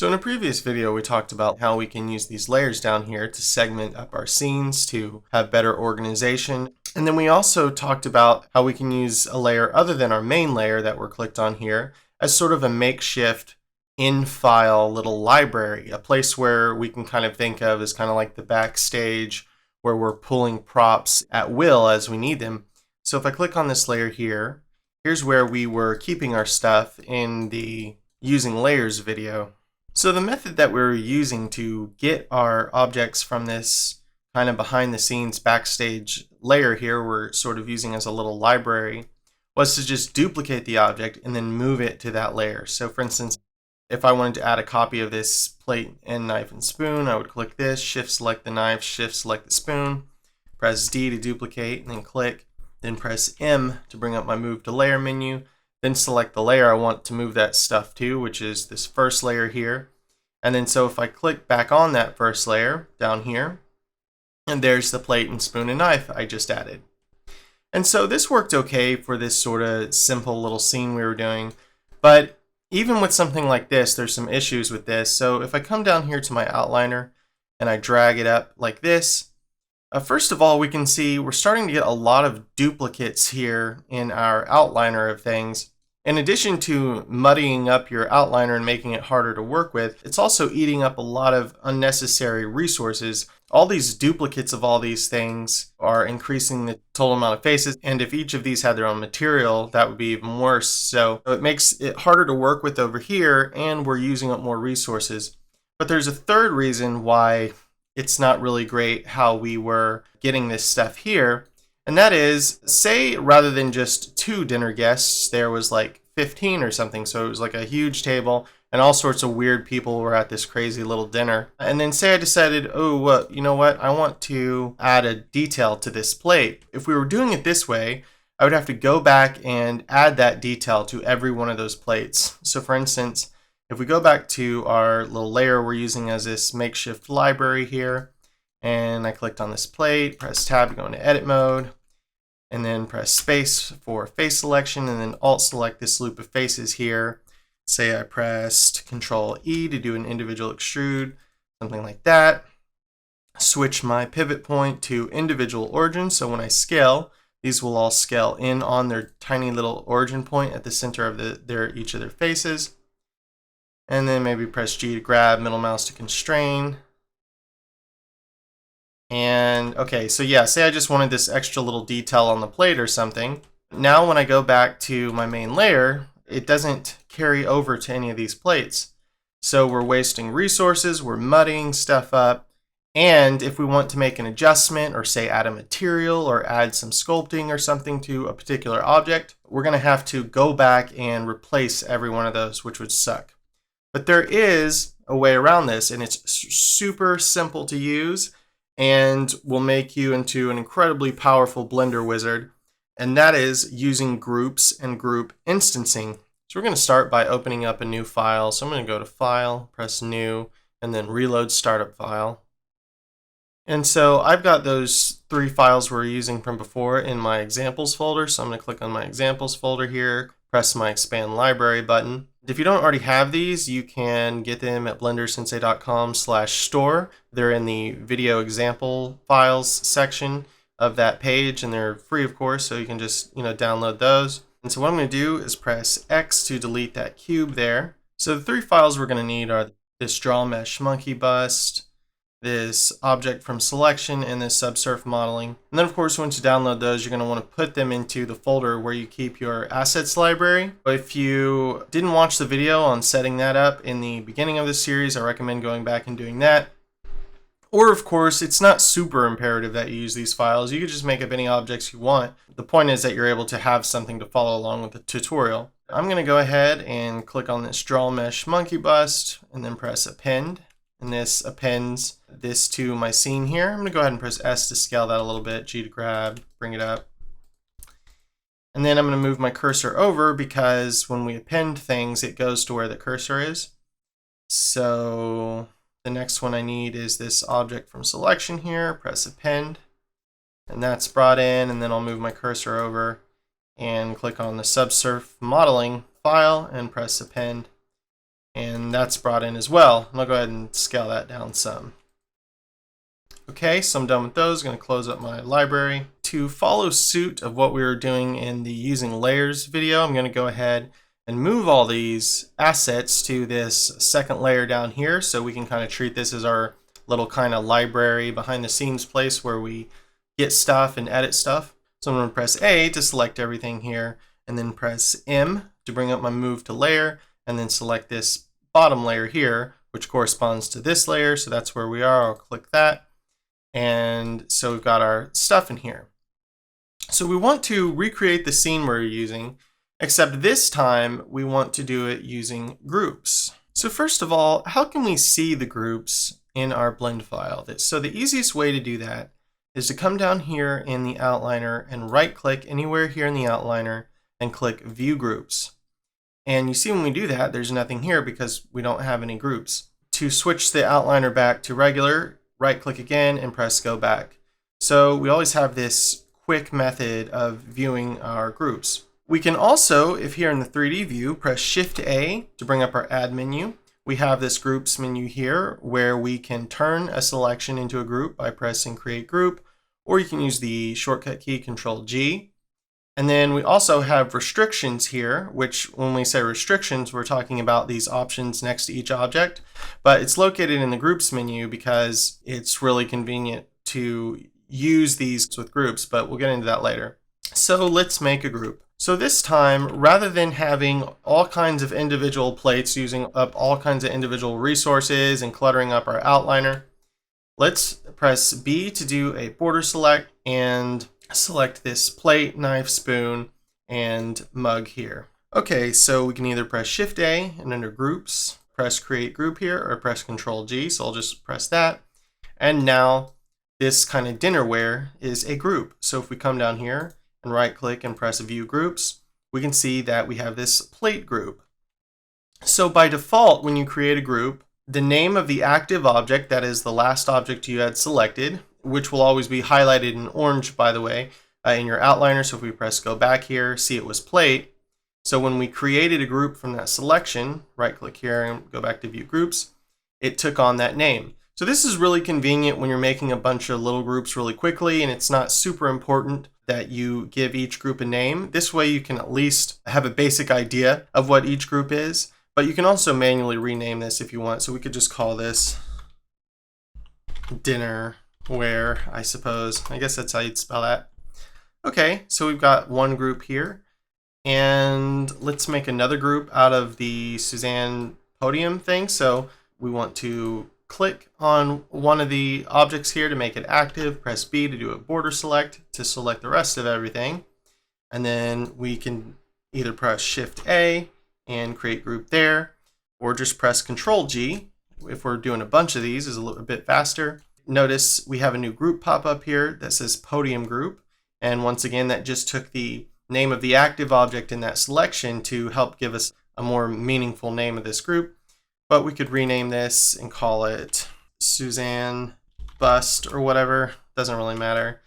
So in a previous video, we talked about how we can use these layers down here to segment up our scenes to have better organization. And then we also talked about how we can use a layer other than our main layer that we're clicked on here as sort of a makeshift in-file little library, a place where we can kind of think of as kind of like the backstage where we're pulling props at will as we need them. So if I click on this layer here, here's where we were keeping our stuff in the using layers video. So the method that we're using to get our objects from this kind of behind the scenes backstage layer here, we're sort of using as a little library, was to just duplicate the object and then move it to that layer. So for instance, if I wanted to add a copy of this plate and knife and spoon, I would click this, shift select the knife, shift select the spoon, press D to duplicate, and then click, then press M to bring up my move to layer menu, then select the layer I want to move that stuff to, which is this first layer here. And then so if I click back on that first layer down here, and there's the plate and spoon and knife I just added. And so this worked okay for this sort of simple little scene we were doing, but even with something like this, there's some issues with this. So if I come down here to my outliner and I drag it up like this, first of all, we can see we're starting to get a lot of duplicates here in our outliner of things. In addition to muddying up your outliner and making it harder to work with, it's also eating up a lot of unnecessary resources. All these duplicates of all these things are increasing the total amount of faces, and if each of these had their own material, that would be even worse. So it makes it harder to work with over here, and we're using up more resources. But there's a third reason why it's not really great how we were getting this stuff here. And that is, say rather than just 2 dinner guests, there was like 15 or something. So it was like a huge table and all sorts of weird people were at this crazy little dinner. And then say I decided, oh, you know what? I want to add a detail to this plate. If we were doing it this way, I would have to go back and add that detail to every one of those plates. So for instance, if we go back to our little layer we're using as this makeshift library here, and I clicked on this plate, press tab to go into edit mode, and then press space for face selection, and then alt select this loop of faces here. Say I pressed Control E to do an individual extrude, something like that. Switch my pivot point to individual origin, so when I scale, these will all scale in on their tiny little origin point at the center of each of their faces. And then maybe press G to grab, middle mouse to constrain. And okay, so yeah, say I just wanted this extra little detail on the plate or something. Now when I go back to my main layer, it doesn't carry over to any of these plates. So we're wasting resources, we're muddying stuff up, and if we want to make an adjustment or say add a material or add some sculpting or something to a particular object, we're gonna have to go back and replace every one of those, which would suck. But there is a way around this, and it's super simple to use and will make you into an incredibly powerful Blender wizard, and that is using groups and group instancing. So we're going to start by opening up a new file. So I'm going to go to File, press New, and then Reload Startup File. And so I've got those 3 files we're using from before in my examples folder. So I'm going to click on my examples folder here, press my Expand Library button. If you don't already have these, you can get them at blendersensei.com/store. They're in the video example files section of that page, and they're free, of course, so you can just download those. And so what I'm going to do is press X to delete that cube there. So the 3 files we're going to need are this draw mesh monkey bust, this object from selection, and this subsurf modeling. And then of course, once you download those, you're going to want to put them into the folder where you keep your assets library. If you didn't watch the video on setting that up in the beginning of this series, I recommend going back and doing that. Or of course, it's not super imperative that you use these files. You can just make up any objects you want. The point is that you're able to have something to follow along with the tutorial. I'm going to go ahead and click on this draw mesh monkey bust and then press append. And this appends this to my scene here. I'm going to go ahead and press S to scale that a little bit, G to grab, bring it up. And then I'm going to move my cursor over because when we append things, it goes to where the cursor is. So the next one I need is this object from selection here, press append. And that's brought in, and then I'll move my cursor over and click on the subsurf modeling file and press append. And that's brought in as well. And I'll go ahead and scale that down some. Okay, so I'm done with those. I'm going to close up my library. To follow suit of what we were doing in the using layers video, I'm going to go ahead and move all these assets to this second layer down here, so we can kind of treat this as our little kind of library behind the scenes place where we get stuff and edit stuff. So I'm going to press A to select everything here, and then press M to bring up my move to layer, and then select this bottom layer here, which corresponds to this layer. So that's where we are. I'll click that. And so we've got our stuff in here. So we want to recreate the scene we're using, except this time we want to do it using groups. So first of all, how can we see the groups in our blend file? So the easiest way to do that is to come down here in the outliner and right click anywhere here in the outliner and click View Groups. And you see when we do that, there's nothing here because we don't have any groups. To switch the outliner back to regular, right click again and press Go Back. So we always have this quick method of viewing our groups. We can also, if here in the 3D view, press Shift A to bring up our Add menu. We have this Groups menu here where we can turn a selection into a group by pressing Create Group, or you can use the shortcut key Control G. And then we also have restrictions here, which when we say restrictions, we're talking about these options next to each object, but it's located in the Groups menu because it's really convenient to use these with groups, but we'll get into that later. So let's make a group. So this time, rather than having all kinds of individual plates using up all kinds of individual resources and cluttering up our outliner, let's press B to do a border select and select this plate, knife, spoon, and mug here. Okay, so we can either press Shift A and under Groups, press Create Group here, or press Control G, so I'll just press that. And now this kind of dinnerware is a group. So if we come down here and right click and press View Groups, we can see that we have this plate group. So by default, when you create a group, the name of the active object, that is the last object you had selected, which will always be highlighted in orange, by the way, in your outliner. So if we press Go Back here, see it was plate. So when we created a group from that selection, right click here and go back to View Groups, it took on that name. So this is really convenient when you're making a bunch of little groups really quickly and it's not super important that you give each group a name. This way you can at least have a basic idea of what each group is, but you can also manually rename this if you want. So we could just call this dinnerware, I suppose. I guess that's how you'd spell that. Okay, so we've got one group here, and let's make another group out of the Suzanne podium thing. So we want to click on one of the objects here to make it active, press B to do a border select to select the rest of everything, and then we can either press Shift A and create group there, or just press Control G if we're doing a bunch of these, is a little bit faster. Notice we have a new group pop up here that says podium group, and once again that just took the name of the active object in that selection to help give us a more meaningful name of this group. But we could rename this and call it Suzanne Bust or whatever, doesn't really matter.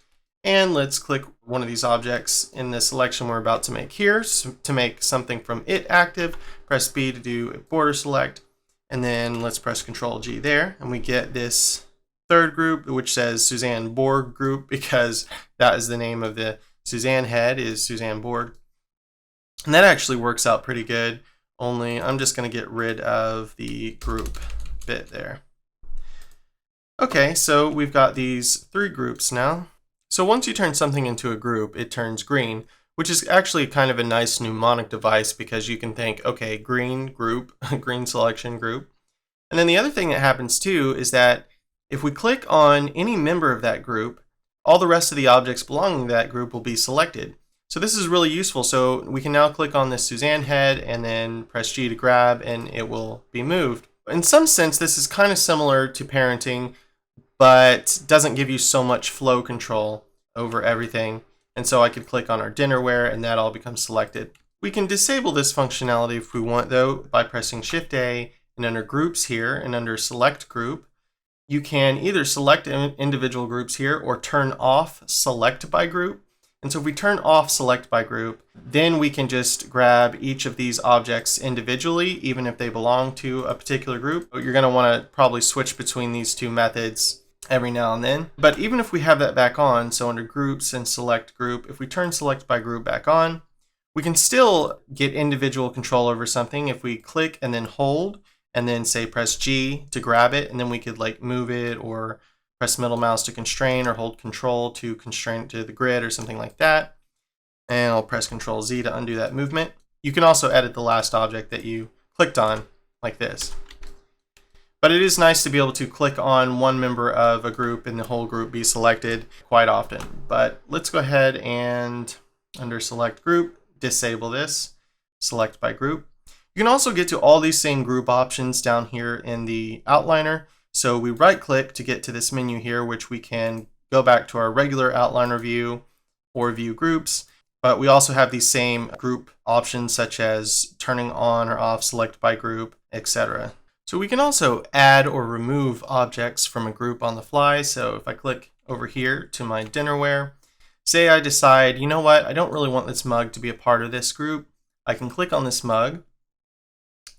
And let's click one of these objects in the selection we're about to make here. So to make something from it active, press B to do a border select, and then let's press Control G there, and we get this third group which says Suzanne Borg group because that is the name of the Suzanne head, is Suzanne Borg. And that actually works out pretty good. Only I'm just going to get rid of the group bit there. Okay, so we've got these three groups now. So once you turn something into a group, it turns green, which is actually kind of a nice mnemonic device because you can think, okay, green group, green selection group. And then the other thing that happens too is that if we click on any member of that group, all the rest of the objects belonging to that group will be selected. So this is really useful. So we can now click on this Suzanne head and then press G to grab and it will be moved. In some sense, this is kind of similar to parenting, but doesn't give you so much flow control over everything. And so I could click on our dinnerware and that all becomes selected. We can disable this functionality if we want though by pressing Shift A and under Groups here and under Select Group. You can either select individual groups here or turn off Select by Group. And so if we turn off select by group, then we can just grab each of these objects individually, even if they belong to a particular group. You're going to want to probably switch between these two methods every now and then. But even if we have that back on, so under groups and select group, if we turn select by group back on, we can still get individual control over something if we click and then hold and then say press G to grab it, and then we could like move it or press middle mouse to constrain or hold control to constrain it to the grid or something like that. And I'll press Control Z to undo that movement. You can also edit the last object that you clicked on like this. But it is nice to be able to click on one member of a group and the whole group be selected quite often. But let's go ahead and under select group, disable this, select by group. You can also get to all these same group options down here in the outliner. So we right click to get to this menu here, which we can go back to our regular outliner view or view groups. But we also have these same group options such as turning on or off select by group, etc. So we can also add or remove objects from a group on the fly. So if I click over here to my dinnerware, say I decide, you know what, I don't really want this mug to be a part of this group. I can click on this mug,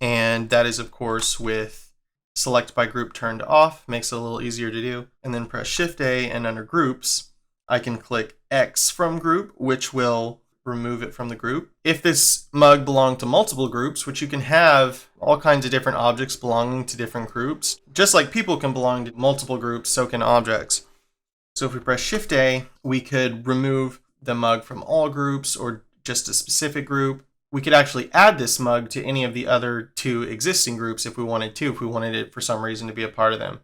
and that is of course with select by group turned off, makes it a little easier to do. And then press Shift A, and under groups, I can click X from group, which will remove it from the group. If this mug belonged to multiple groups, which you can have all kinds of different objects belonging to different groups, just like people can belong to multiple groups, so can objects. So if we press Shift A, we could remove the mug from all groups or just a specific group. We could actually add this mug to any of the other two existing groups if we wanted to, if we wanted it for some reason to be a part of them.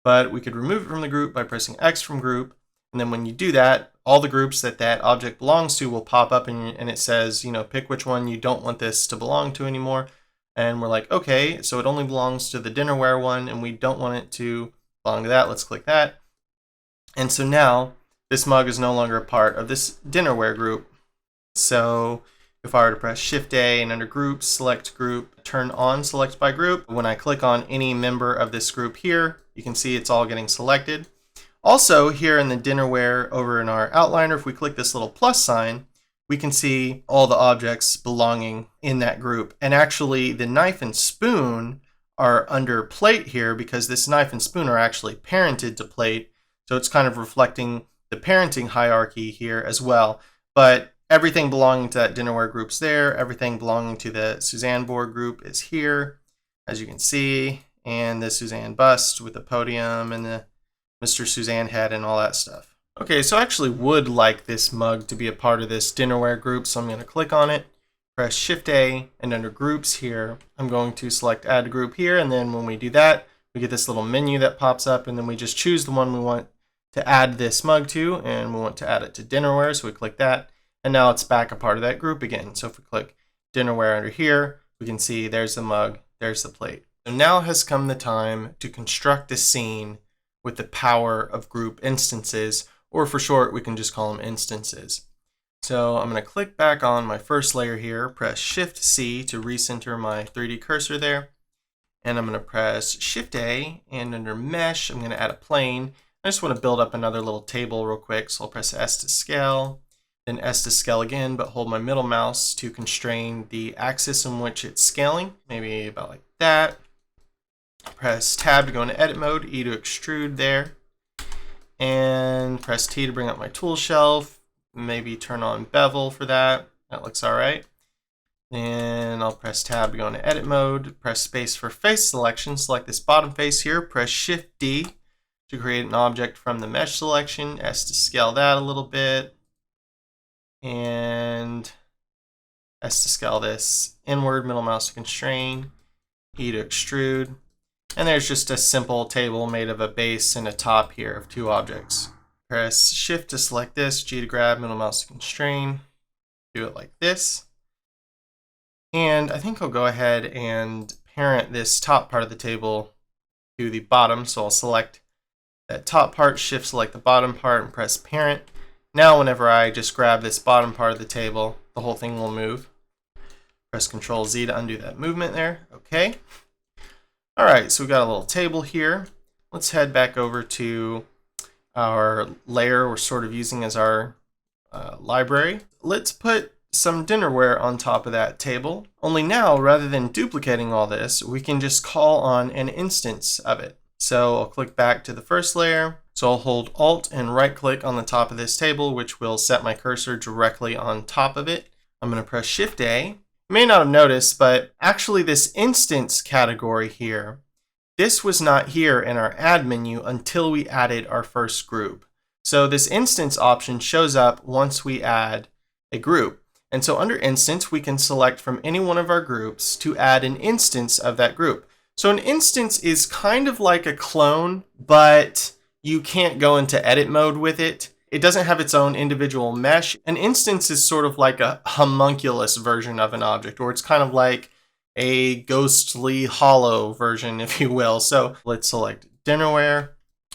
But we could remove it from the group by pressing X from group. And then when you do that, all the groups that that object belongs to will pop up, and it says, you know, pick which one you don't want this to belong to anymore. And we're like, okay, so it only belongs to the dinnerware one, and we don't want it to belong to that. Let's click that. And so now this mug is no longer a part of this dinnerware group. So if I were to press Shift A and under groups, select group, turn on select by group, when I click on any member of this group here, you can see it's all getting selected. Also here in the dinnerware over in our outliner, if we click this little plus sign, we can see all the objects belonging in that group. And actually the knife and spoon are under plate here because this knife and spoon are actually parented to plate. So it's kind of reflecting the parenting hierarchy here as well. But everything belonging to that dinnerware group's there. Everything belonging to the Suzanne board group is here, as you can see. And the Suzanne bust with the podium and the Mr. Suzanne head and all that stuff. Okay, so I actually would like this mug to be a part of this dinnerware group, so I'm going to click on it, press Shift A, and under groups here, I'm going to select add group here, and then when we do that, we get this little menu that pops up, and then we just choose the one we want to add this mug to, and we want to add it to dinnerware, so we click that, and now it's back a part of that group again. So if we click dinnerware under here, we can see there's the mug, there's the plate. So now has come the time to construct a scene with the power of group instances, or for short, we can just call them instances. So I'm going to click back on my first layer here, press Shift C to recenter my 3D cursor there, and I'm going to press Shift A, and under Mesh, I'm going to add a plane. I just want to build up another little table real quick, so I'll press S to scale, then S to scale again, but hold my middle mouse to constrain the axis in which it's scaling, maybe about like that. Press Tab to go into edit mode, E to extrude there, and press T to bring up my tool shelf, maybe turn on bevel for that, that looks alright. And I'll press Tab to go into edit mode, press space for face selection, select this bottom face here, press Shift D to create an object from the mesh selection, S to scale that a little bit, and S to scale this inward, middle mouse to constrain, E to extrude. And there's just a simple table made of a base and a top here of two objects. Press Shift to select this, G to grab, middle mouse to constrain. Do it like this. And I think I'll go ahead and parent this top part of the table to the bottom. So I'll select that top part, Shift select the bottom part, and press parent. Now whenever I just grab this bottom part of the table, the whole thing will move. Press Control Z to undo that movement there. Okay. Alright, so we've got a little table here. Let's head back over to our layer we're sort of using as our library. Let's put some dinnerware on top of that table. Only now, rather than duplicating all this, we can just call on an instance of it. So I'll click back to the first layer. So I'll hold Alt and right click on the top of this table, which will set my cursor directly on top of it. I'm going to press Shift A. You may not have noticed, but actually this instance category here, this was not here in our add menu until we added our first group. So this instance option shows up once we add a group. And so under instance, we can select from any one of our groups to add an instance of that group. So an instance is kind of like a clone, but you can't go into edit mode with it. It doesn't have its own individual mesh. An instance is sort of like a homunculus version of an object, or it's kind of like a ghostly hollow version, if you will. So let's select dinnerware.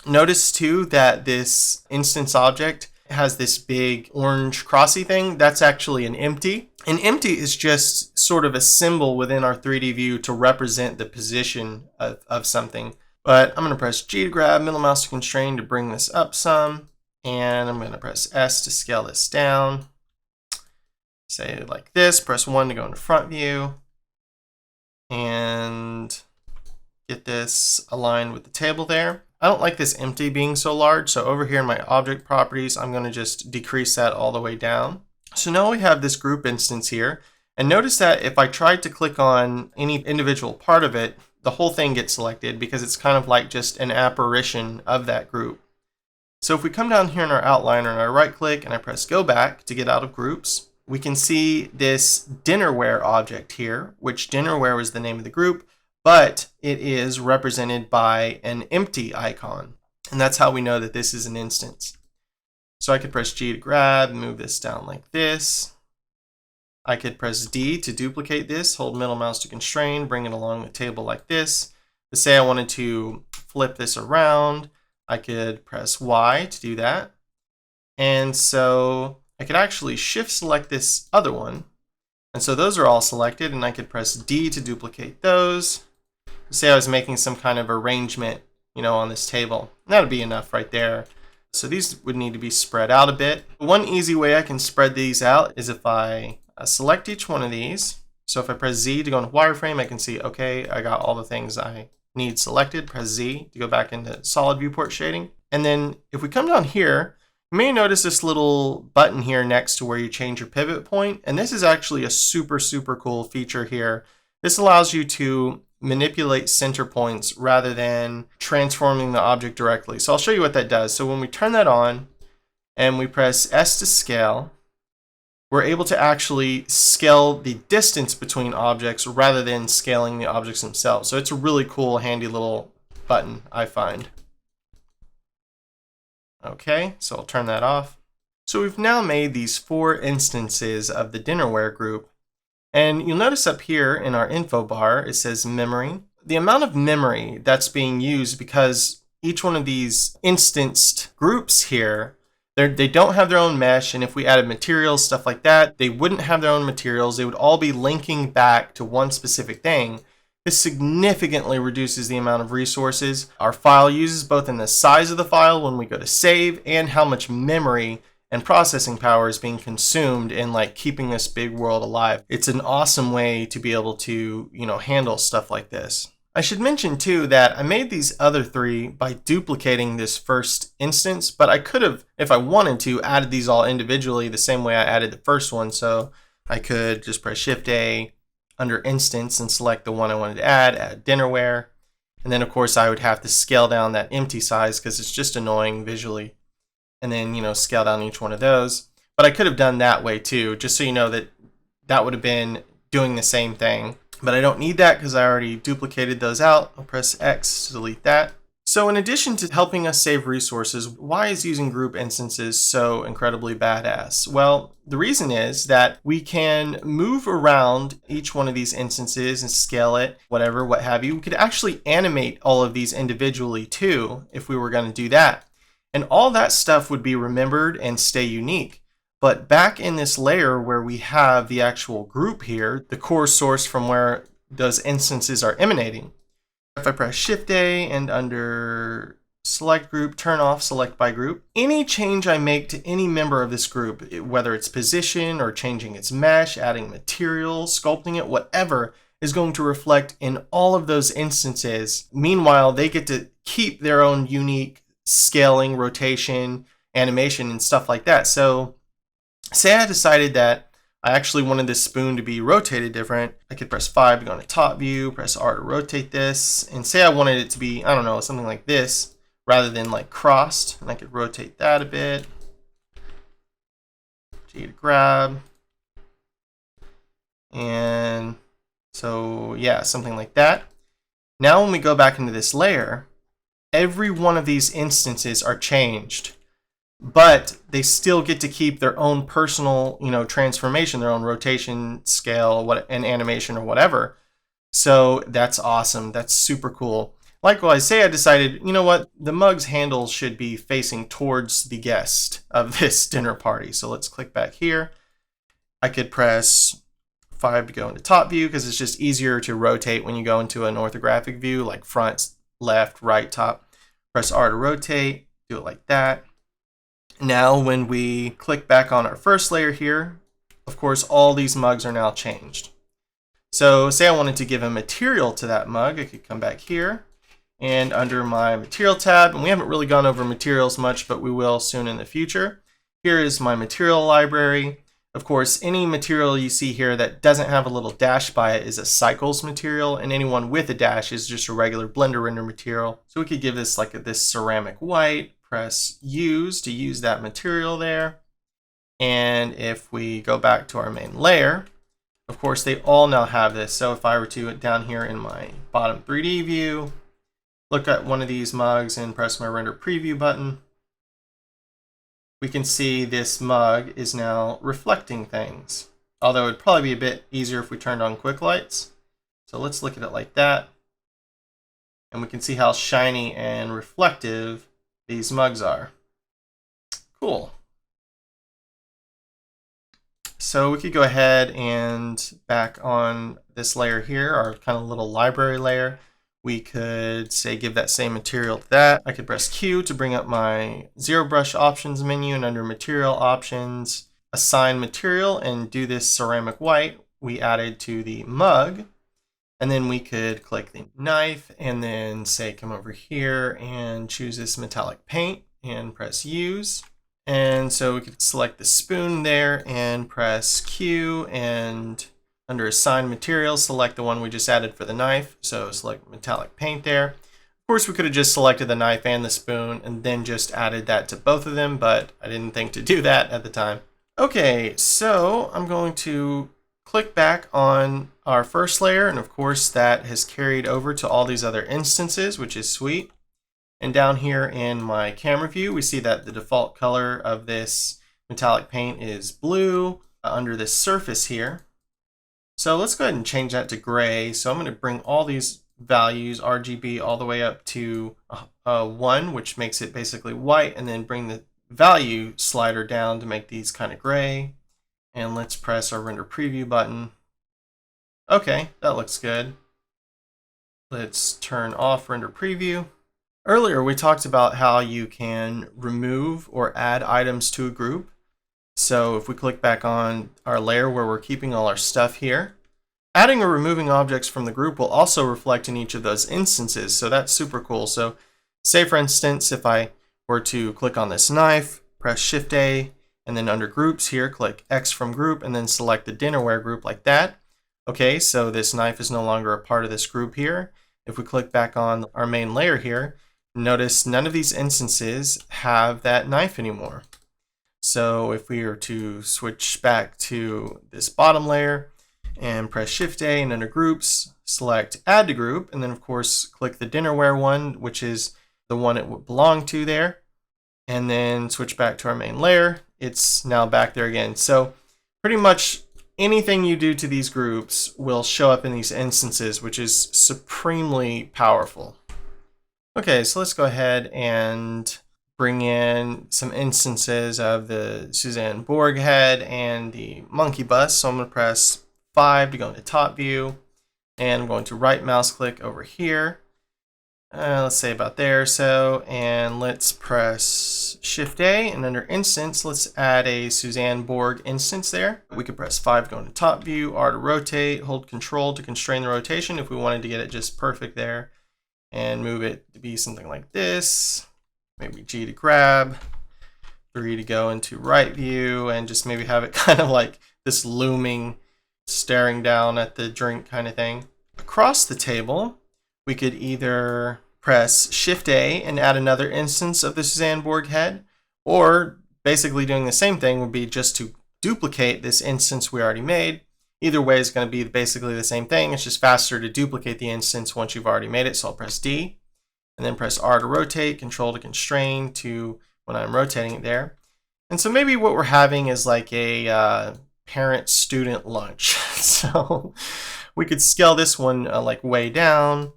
Notice too that this instance object has this big orange crossy thing. That's actually an empty. An empty is just sort of a symbol within our 3D view to represent the position of something. But I'm going to press G to grab, middle mouse to constrain to bring this up some. And I'm going to press S to scale this down. Say it like this. Press 1 to go into front view. And get this aligned with the table there. I don't like this empty being so large, so over here in my object properties, I'm going to just decrease that all the way down. So now we have this group instance here, and notice that if I tried to click on any individual part of it, the whole thing gets selected because it's kind of like just an apparition of that group. So if we come down here in our outliner and I right click and I press go back to get out of groups, we can see this dinnerware object here, which dinnerware was the name of the group, but it is represented by an empty icon. And that's how we know that this is an instance. So I could press G to grab, move this down like this. I could press D to duplicate this, hold middle mouse to constrain, bring it along the table like this. To say I wanted to flip this around, I could press Y to do that. And so I could actually shift select this other one. And so those are all selected, and I could press D to duplicate those. Say I was making some kind of arrangement, on this table. And that would be enough right there. So these would need to be spread out a bit. One easy way I can spread these out is if I select each one of these. So if I press Z to go into wireframe, I can see, okay, I got all the things I need selected. Press Z to go back into solid viewport shading. And then if we come down here, you may notice this little button here next to where you change your pivot point. And this is actually a super, super cool feature here. This allows you to manipulate center points rather than transforming the object directly. So I'll show you what that does. So when we turn that on and we press S to scale, we're able to actually scale the distance between objects rather than scaling the objects themselves. So it's a really cool, handy little button, I find. Okay, so I'll turn that off. So we've now made these 4 instances of the dinnerware group. And you'll notice up here in our info bar, it says memory. The amount of memory that's being used, because each one of these instanced groups here, they don't have their own mesh. And if we added materials, stuff like that, they wouldn't have their own materials. They would all be linking back to one specific thing. This significantly reduces the amount of resources our file uses, both in the size of the file when we go to save and how much memory and processing power is being consumed in keeping this big world alive. It's an awesome way to be able to, handle stuff like this. I should mention too that I made these other 3 by duplicating this first instance, but I could have, if I wanted to, added these all individually the same way I added the first one. So I could just press Shift A under instance and select the one I wanted to add dinnerware. And then of course I would have to scale down that empty size because it's just annoying visually. And then, scale down each one of those. But I could have done that way too, just so you know that that would have been doing the same thing. But I don't need that because I already duplicated those out. I'll press X to delete that. So in addition to helping us save resources, why is using group instances so incredibly badass? Well, the reason is that we can move around each one of these instances and scale it, whatever, what have you. We could actually animate all of these individually too, if we were going to do that. And all that stuff would be remembered and stay unique. But back in this layer where we have the actual group here, the core source from where those instances are emanating, if I press Shift A and under select group, turn off select by group. Any change I make to any member of this group, whether it's position or changing its mesh, adding material, sculpting it, whatever, is going to reflect in all of those instances. Meanwhile, they get to keep their own unique scaling, rotation, animation, and stuff like that. So say I decided that I actually wanted this spoon to be rotated different. I could press 5 to go into top view, press R to rotate this, and say I wanted it to be, I don't know, something like this rather than like crossed, and I could rotate that a bit. G to grab. And so yeah, something like that. Now when we go back into this layer, every one of these instances are changed, but they still get to keep their own personal, transformation, their own rotation, scale, and animation or whatever. So that's awesome. That's super cool. Likewise, say I decided, you know what, the mug's handle should be facing towards the guest of this dinner party. So let's click back here. I could press 5 to go into top view because it's just easier to rotate when you go into an orthographic view, like front, left, right, top. Press R to rotate, do it like that. Now when we click back on our first layer here, of course, all these mugs are now changed. So say I wanted to give a material to that mug, I could come back here and under my material tab, and we haven't really gone over materials much, but we will soon in the future. Here is my material library. Of course, any material you see here that doesn't have a little dash by it is a cycles material, and anyone with a dash is just a regular Blender render material. So we could give this like this ceramic white, press use to use that material there. And if we go back to our main layer, of course, they all now have this. So if I were to down here in my bottom 3D view, look at one of these mugs and press my render preview button, we can see this mug is now reflecting things. Although it'd probably be a bit easier if we turned on quick lights. So let's look at it like that. And we can see how shiny and reflective these mugs are. Cool. So we could go ahead and back on this layer here, our kind of little library layer. We could say give that same material to that. I could press Q to bring up my zero brush options menu, and under material options, assign material and do this ceramic white we added to the mug. And then we could click the knife and then say come over here and choose this metallic paint and press use. And so we could select the spoon there and press Q, and under assign material, select the one we just added for the knife. So select metallic paint there. Of course, we could have just selected the knife and the spoon and then just added that to both of them, but I didn't think to do that at the time. Okay, so I'm going to click back on our first layer, and of course that has carried over to all these other instances, which is sweet. And down here in my camera view, we see that the default color of this metallic paint is blue under this surface here. So let's go ahead and change that to gray. So I'm going to bring all these values, RGB, all the way up to 1, which makes it basically white, and then bring the value slider down to make these kind of gray. And let's press our render preview button. Okay, that looks good. Let's turn off render preview. Earlier, we talked about how you can remove or add items to a group. So if we click back on our layer where we're keeping all our stuff here, adding or removing objects from the group will also reflect in each of those instances. So that's super cool. So say, for instance, if I were to click on this knife, press Shift A, and then under groups here, click X from group, and then select the dinnerware group like that. Okay, so this knife is no longer a part of this group here. If we click back on our main layer here, notice none of these instances have that knife anymore. So if we were to switch back to this bottom layer and press Shift A and under groups, select add to group, and then of course click the dinnerware one, which is the one it would belong to there, and then switch back to our main layer, it's now back there again. So pretty much anything you do to these groups will show up in these instances, which is supremely powerful. Okay, so let's go ahead and bring in some instances of the Suzanne Borg head and the monkey bus. So I'm going to press 5 to go into top view, and I'm going to right mouse click over here. let's say about there or so, and let's press Shift A, and under instance, let's add a Suzanne Borg instance there. We could press 5 going to top view, R to rotate, hold Control to constrain the rotation if we wanted to get it just perfect there, and move it to be something like this. Maybe G to grab, 3 to go into right view, and just maybe have it kind of like this looming, staring down at the drink kind of thing. Across the table, we could either press Shift A and add another instance of the Suzanne Borg head, or basically doing the same thing would be just to duplicate this instance we already made. Either way is going to be basically the same thing. It's just faster to duplicate the instance once you've already made it. So I'll press D and then press R to rotate, Control to constrain to when I'm rotating it there. And so maybe what we're having is like a parent-student lunch. So we could scale this one like way down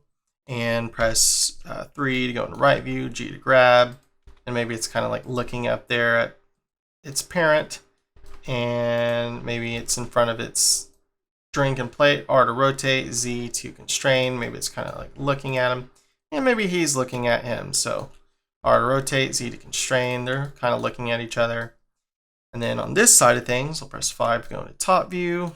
and press 3 to go into right view, G to grab, and maybe it's kind of like looking up there at its parent, and maybe it's in front of its drink and plate, R to rotate, Z to constrain, maybe it's kind of like looking at him, and maybe he's looking at him, so R to rotate, Z to constrain, they're kind of looking at each other. And then on this side of things, I'll press 5 to go into top view,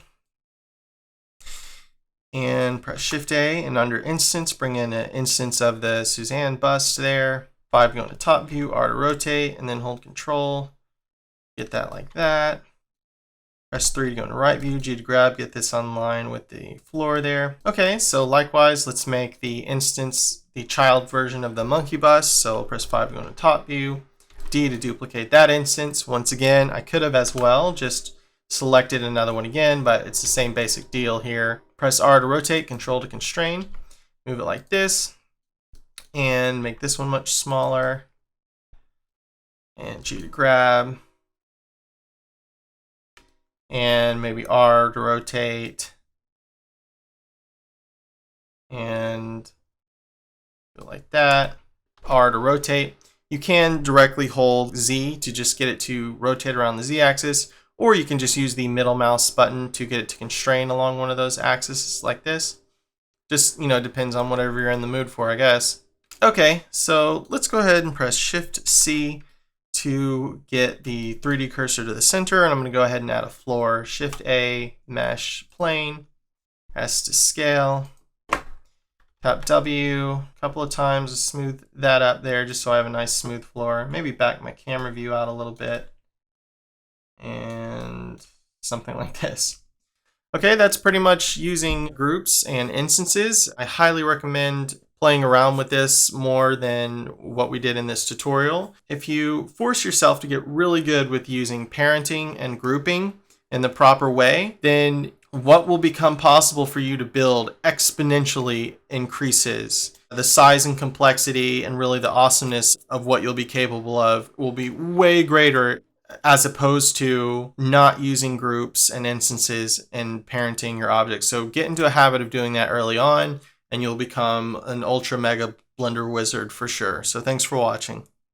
and press Shift A, and under instance, bring in an instance of the Suzanne bust there. 5 go into top view, R to rotate, and then hold Control. Get that like that. Press 3 to go into right view, G to grab, get this on line with the floor there. Okay, so likewise, let's make the instance the child version of the monkey bust. So I'll press 5 to go into top view, D to duplicate that instance. Once again, I could have as well just selected another one again, but it's the same basic deal here. Press R to rotate, Control to constrain, move it like this, and make this one much smaller, and G to grab, and maybe R to rotate, and do it like that, R to rotate. You can directly hold Z to just get it to rotate around the Z axis, or you can just use the middle mouse button to get it to constrain along one of those axes like this. Just, depends on whatever you're in the mood for, I guess. Okay, so let's go ahead and press Shift C to get the 3D cursor to the center, and I'm going to go ahead and add a floor. Shift A, mesh plane, has to scale. Tap W a couple of times to smooth that up there, just so I have a nice smooth floor. Maybe back my camera view out a little bit, and something like this. Okay, that's pretty much using groups and instances. I highly recommend playing around with this more than what we did in this tutorial. If you force yourself to get really good with using parenting and grouping in the proper way, then what will become possible for you to build exponentially increases. The size and complexity and really the awesomeness of what you'll be capable of will be way greater, as opposed to not using groups and instances and parenting your objects. So get into a habit of doing that early on, and you'll become an ultra mega Blender wizard for sure. So thanks for watching.